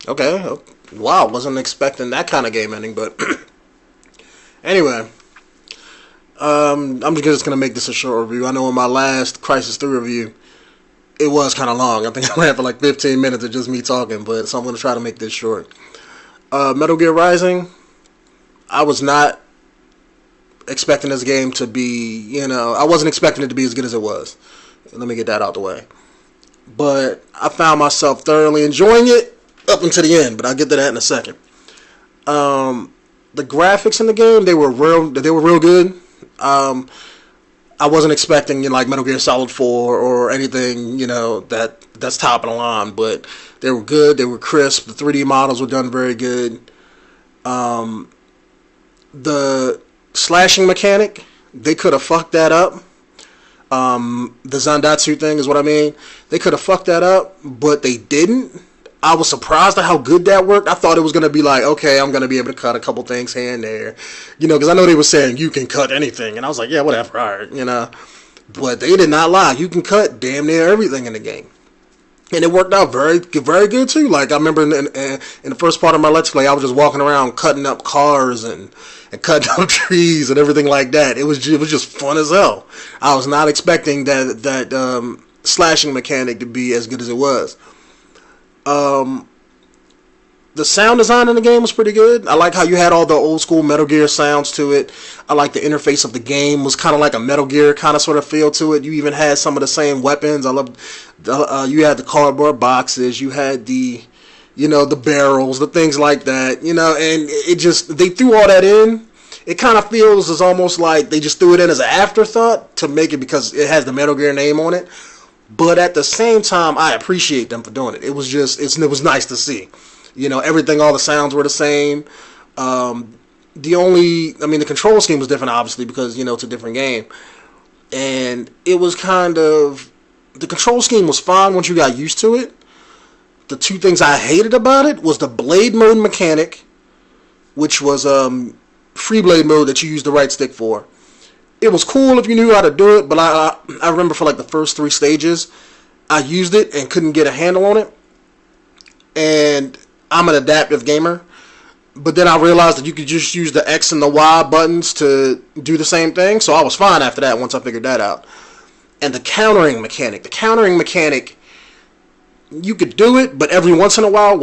Okay. Wow, wasn't expecting that kind of game ending, but anyway, I'm just gonna make this a short review. I know in my last Crisis 3 review, it was kind of long. I think I ran for like 15 minutes of just me talking, but so I'm gonna try to make this short. Metal Gear Rising, I was not expecting this game to be, I wasn't expecting it to be as good as it was. Let me get that out the way. But I found myself thoroughly enjoying it up until the end, but I'll get to that in a second. The graphics in the game, they were real good. I wasn't expecting like Metal Gear Solid 4 or anything, that's top of the line, but they were good, they were crisp, the 3D models were done very good. The slashing mechanic, they could have fucked that up. The Zandatsu thing is what I mean. They could have fucked that up, but they didn't. I was surprised at how good that worked. I thought it was going to be like, okay, I'm going to be able to cut a couple things here and there. Because I know they were saying you can cut anything. And I was like, yeah, whatever, all right, But they did not lie. You can cut damn near everything in the game. And it worked out very, very good, too. Like, I remember in the first part of my Let's Play, I was just walking around cutting up cars and cutting up trees and everything like that. It was just fun as hell. I was not expecting that slashing mechanic to be as good as it was. The sound design in the game was pretty good. I like how you had all the old school Metal Gear sounds to it. I like the interface of the game was kind of like a Metal Gear kind of sort of feel to it. You even had some of the same weapons. I love you had the cardboard boxes, you had the barrels, the things like that, and it just, they threw all that in. It kind of feels as almost like they just threw it in as an afterthought to make it because it has the Metal Gear name on it. But at the same time, I appreciate them for doing it. It was nice to see. Everything, all the sounds were the same. The control scheme was different, obviously, because, it's a different game. And it was the control scheme was fine once you got used to it. The two things I hated about it was the blade mode mechanic, which was free blade mode that you use the right stick for. It was cool if you knew how to do it, but I remember for like the first 3 stages, I used it and couldn't get a handle on it. And I'm an adaptive gamer, but then I realized that you could just use the X and the Y buttons to do the same thing, so I was fine after that once I figured that out. And the countering mechanic, you could do it, but every once in a while,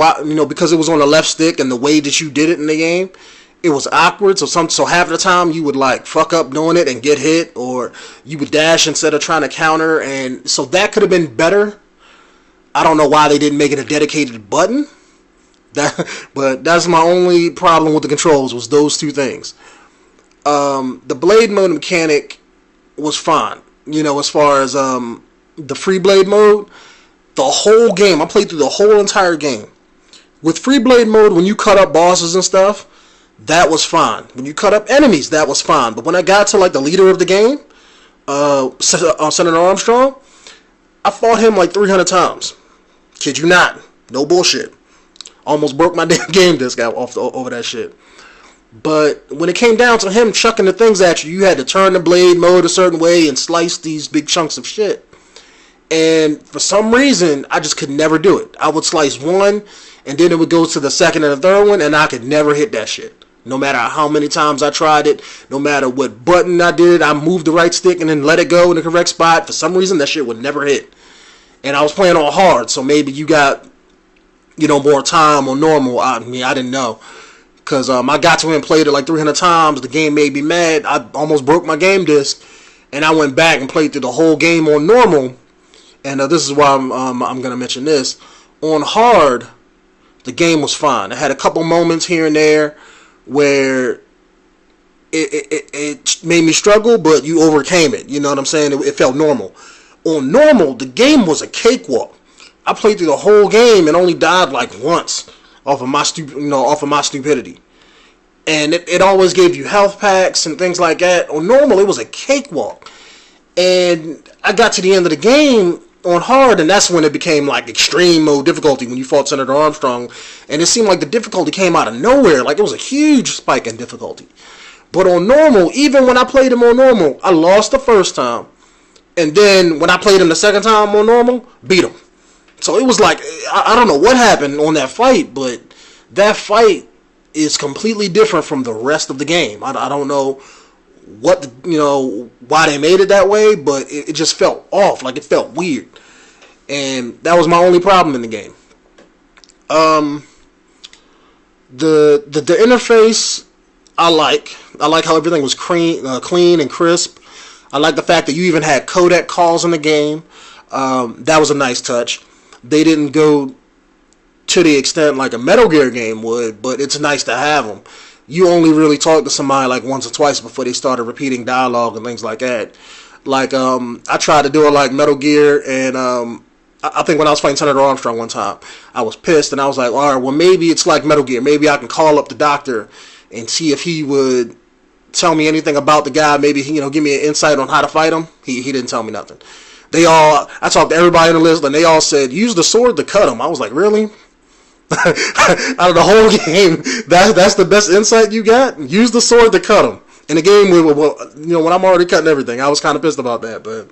because it was on the left stick and the way that you did it in the game, it was awkward, so half the time you would like fuck up doing it and get hit, or you would dash instead of trying to counter, and so that could have been better. I don't know why they didn't make it a dedicated button, but that's my only problem with the controls, was those two things. The blade mode mechanic was fine, as far as the free blade mode. The whole game, I played through the whole entire game. With free blade mode, when you cut up bosses and stuff, that was fine. When you cut up enemies, that was fine. But when I got to like the leader of the game, Senator Armstrong, I fought him like 300 times. Kid you not. No bullshit. Almost broke my damn game disc out over that shit. But when it came down to him chucking the things at you, you had to turn the blade mode a certain way and slice these big chunks of shit. And for some reason, I just could never do it. I would slice one, and then it would go to the second and the third one, and I could never hit that shit. No matter how many times I tried it, no matter what button I did, I moved the right stick and then let it go in the correct spot. For some reason, that shit would never hit. And I was playing on hard, so maybe you got, more time on normal. I didn't know. Because I got to it and played it like 300 times. The game made me mad. I almost broke my game disc. And I went back and played through the whole game on normal. And this is why I'm going to mention this. On hard, the game was fine. I had a couple moments here and there where it made me struggle, but you overcame it. You know what I'm saying? It felt normal. On normal, the game was a cakewalk. I played through the whole game and only died like once off of my stupidity. And it always gave you health packs and things like that. On normal, it was a cakewalk. And I got to the end of the game on hard, and that's when it became like extreme mode difficulty when you fought Senator Armstrong. And it seemed like the difficulty came out of nowhere. Like it was a huge spike in difficulty. But on normal, even when I played him on normal, I lost the first time. And then when I played him the second time on normal, beat him. So it was like, I don't know what happened on that fight, but that fight is completely different from the rest of the game. I don't know what, why they made it that way, but it just felt off. Like, it felt weird. And that was my only problem in the game. The interface, I like how everything was clean and crisp. I like the fact that you even had codec calls in the game. That was a nice touch. They didn't go to the extent like a Metal Gear game would, but it's nice to have them. You only really talk to somebody like once or twice before they started repeating dialogue and things like that. Like, I tried to do it like Metal Gear, and I think when I was fighting Senator Armstrong one time, I was pissed, and I was like, all right, well, maybe it's like Metal Gear. Maybe I can call up the doctor and see if he would tell me anything about the guy. Maybe, give me an insight on how to fight him. He didn't tell me nothing. I talked to everybody on the list, and they all said, use the sword to cut him. I was like, really? Out of the whole game, that's the best insight you got? Use the sword to cut him. In a game when I'm already cutting everything, I was kind of pissed about that, but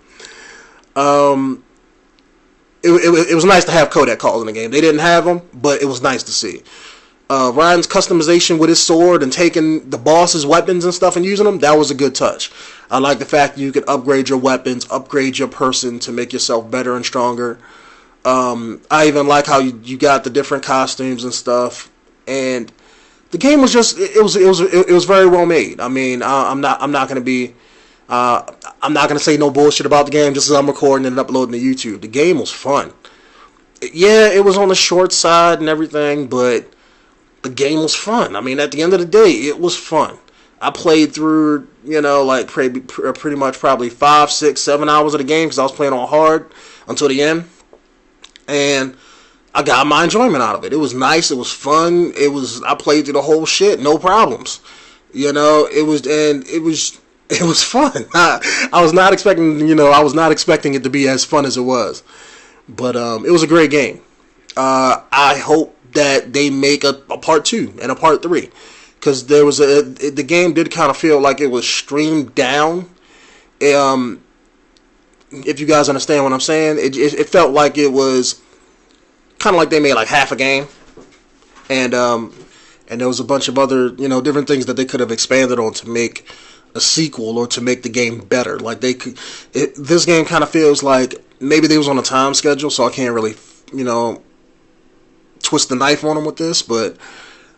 it was nice to have codec calls in the game. They didn't have them, but it was nice to see. Ryan's customization with his sword and taking the boss's weapons and stuff and using them, that was a good touch. I like the fact that you could upgrade your weapons, upgrade your person to make yourself better and stronger. I even like how you got the different costumes and stuff. And the game was just it was very well made. I mean, I'm not gonna say no bullshit about the game just as I'm recording and uploading to YouTube. The game was fun. Yeah, it was on the short side and everything, but the game was fun. I mean, at the end of the day, it was fun. I played through, like pretty much probably 5, 6, 7 hours of the game because I was playing on hard until the end, and I got my enjoyment out of it. It was nice. It was fun. I played through the whole shit, no problems. It was fun. I was not expecting it to be as fun as it was, but it was a great game. I hope that they make a part 2 and a part 3, because the game did kind of feel like it was streamed down. If you guys understand what I'm saying, it felt like it was kind of like they made like half a game, and there was a bunch of other different things that they could have expanded on to make a sequel or to make the game better. Like this game kind of feels like maybe they was on a time schedule, so I can't really twist the knife on them with this, but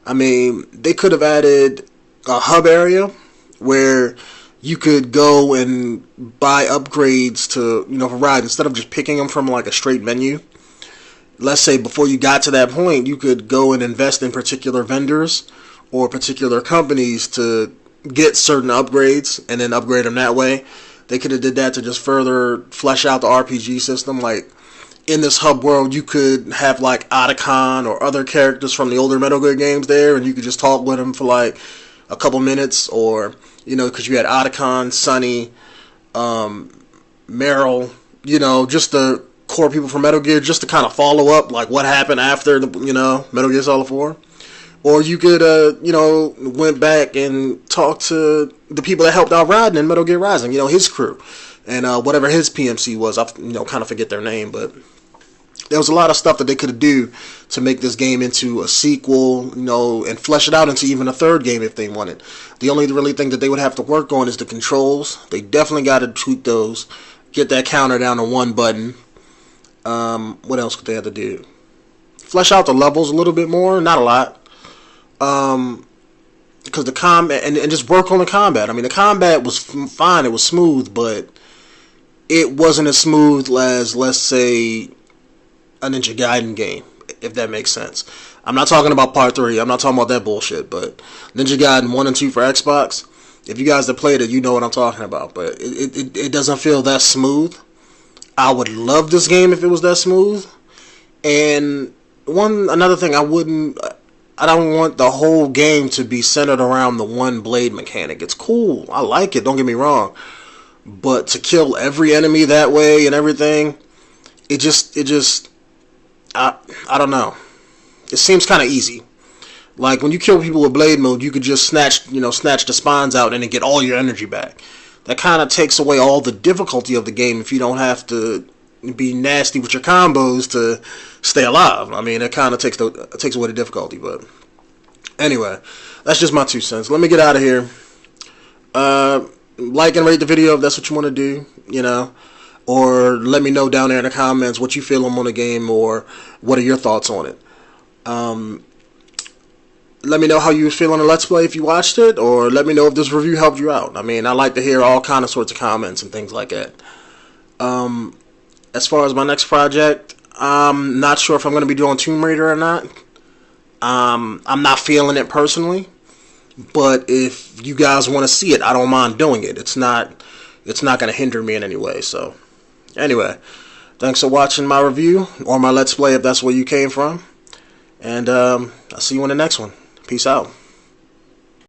I mean, they could have added a hub area where you could go and buy upgrades to for ride instead of just picking them from like a straight menu. Let's say before you got to that point, you could go and invest in particular vendors or particular companies to get certain upgrades and then upgrade them that way. They could have did that to just further flesh out the RPG system. Like, in this hub world, you could have like 𝐷𝐸 or other characters from the older Metal Gear games there, and you could just talk with them for like a couple minutes, or because you had 𝐷𝐸, Sonny, Meryl, just the core people from Metal Gear, just to kind of follow up like what happened after the Metal Gear Solid 4. Or you could went back and talked to the people that helped out Raiden in Metal Gear Rising, his crew, and whatever his PMC was. I kind of forget their name, but there was a lot of stuff that they could do to make this game into a sequel, and flesh it out into even a third game if they wanted. The only really thing that they would have to work on is the controls. They definitely got to tweak those, get that counter down to 1 button. What else could they have to do? Flesh out the levels a little bit more, not a lot. Because the combat, and just work on the combat. I mean, the combat was fine, it was smooth, but it wasn't as smooth as, let's say, a Ninja Gaiden game, if that makes sense. I'm not talking about part 3, I'm not talking about that bullshit, but Ninja Gaiden 1 and 2 for Xbox, if you guys have played it, you know what I'm talking about, but it doesn't feel that smooth. I would love this game if it was that smooth. And another thing, I don't want the whole game to be centered around the one blade mechanic. It's cool, I like it, don't get me wrong, but to kill every enemy that way and everything, it just I don't know. It seems kind of easy. Like when you kill people with blade mode, you could just snatch the spines out and then get all your energy back. That kind of takes away all the difficulty of the game if you don't have to be nasty with your combos to stay alive. I mean, it kind of takes away the difficulty. But anyway, that's just my 2 cents. Let me get out of here. Like and rate the video if that's what you want to do, you know, or let me know down there in the comments what you feel on the game, or what are your thoughts on it. Let me know how you feel on the Let's Play if you watched it, or let me know if this review helped you out. I mean, I like to hear all kind of sorts of comments and things like that. As far as my next project, I'm not sure if I'm going to be doing Tomb Raider or not. I'm not feeling it personally, but if you guys want to see it, I don't mind doing it. It's not going to hinder me in any way. So anyway, thanks for watching my review, or my Let's Play if that's where you came from, and I'll see you in the next one. Peace out.